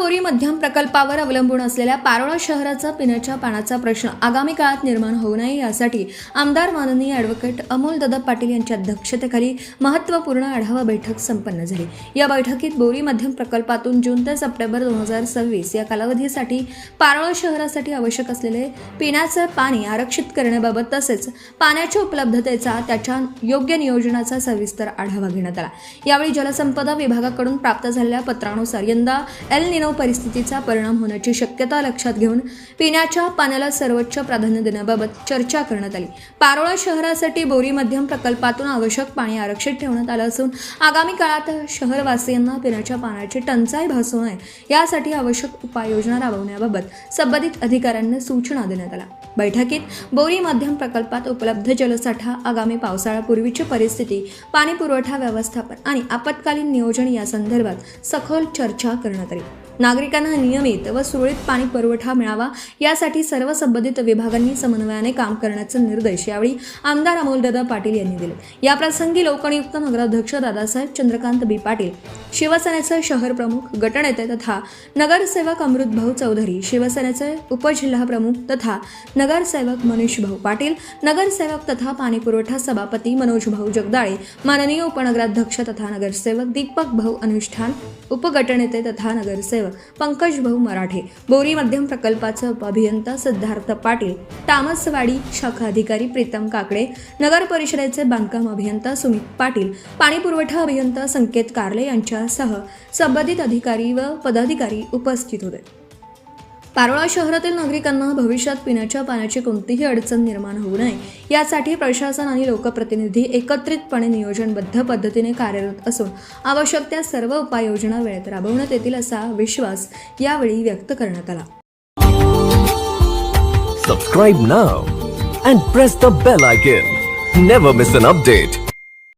बोरी मध्यम प्रकल्पावर अवलंबून असलेल्या पारोळा शहराचा पिण्याच्या पाण्याचा प्रश्न आगामी काळात निर्माण होऊ नये यासाठी आमदार माननीय ॲडव्होकेट अमोलदादा पाटील यांच्या अध्यक्षतेखाली महत्त्वपूर्ण आढावा बैठक संपन्न झाली। या बैठकीत बोरी मध्यम प्रकल्पातून जून ते सप्टेंबर 2026 या कालावधीसाठी पारोळा शहरासाठी आवश्यक असलेले पिण्याचे पाणी आरक्षित करण्याबाबत तसेच पाण्याच्या उपलब्धतेचा त्याच्या योग्य नियोजनाचा सविस्तर आढावा घेण्यात आला। यावेळी जलसंपदा विभागाकडून प्राप्त झालेल्या पत्रानुसार यंदा एल निनो परिस्थितीचा परिणाम होण्याची शक्यता लक्षात घेऊन पिण्याच्या पाण्याला सर्वोच्च प्राधान्य देण्याबाबत चर्चा करण्यात आली। पारोळा शहरासाठी बोरी मध्यम प्रकल्पातून आवश्यक पाणी आरक्षित ठेवण्यात आलं असून आगामी काळात शहरवासियांना पिण्याच्या पाण्याची टंचाई भासू नये यासाठी आवश्यक उपाययोजना राबवण्याबाबत संबंधित अधिकाऱ्यांना सूचना देण्यात आल्या। बैठकीत बोरी मध्यम प्रकल्पात उपलब्ध जलसाठा, आगामी पावसाळ्यापूर्वीची परिस्थिती, पाणी पुरवठा व्यवस्थापन आणि आपत्कालीन नियोजन या संदर्भात सखोल चर्चा करण्यात आली। नागरिकांना नियमित व सुरळीत पाणी पुरवठा मिळावा यासाठी सर्व संबंधित विभागांनी समन्वयाने काम करण्याचे निर्देश यावेळी आमदार अमोलदादा पाटील यांनी दिले। या प्रसंगी लोकनियुक्त नगराध्यक्ष दादासाहेब चंद्रकांत बी पाटील, शिवसेनेचे शहर प्रमुख, गटनेते तथा नगरसेवक अमृतभाऊ चौधरी, शिवसेनेचे उपजिल्हा प्रमुख तथा नगरसेवक मनीषभाऊ पाटील, नगरसेवक तथा पाणी पुरवठा सभापती मनोजभाऊ जगदाळे, माननीय उपनगराध्यक्ष तथा नगरसेवक दीपक भाऊ अनुष्ठान, उपगटनेते तथा नगरसेवक पंकज भाऊ मराठे, बोरी मध्यम प्रकल्पाचे उपअभियंता सिद्धार्थ पाटील, तामसवाडी शाखा अधिकारी प्रीतम काकडे, नगर परिषदेचे बांधकाम अभियंता सुमित पाटील, पाणी पुरवठा अभियंता संकेत कारले यांच्यासह संबंधित अधिकारी व पदाधिकारी उपस्थित होते। पारोळा शहरातील नागरिकांना भविष्यात पिण्याच्या पाण्याची कोणतीही अडचण निर्माण होऊ नये यासाठी प्रशासन आणि लोकप्रतिनिधी एकत्रितपणे नियोजनबद्ध पद्धतीने कार्यरत असून आवश्यक त्या सर्व उपाययोजना वेळेत राबवण्यात येतील असा विश्वास यावेळी व्यक्त करण्यात आला। Subscribe now and press the bell icon. Never miss an update.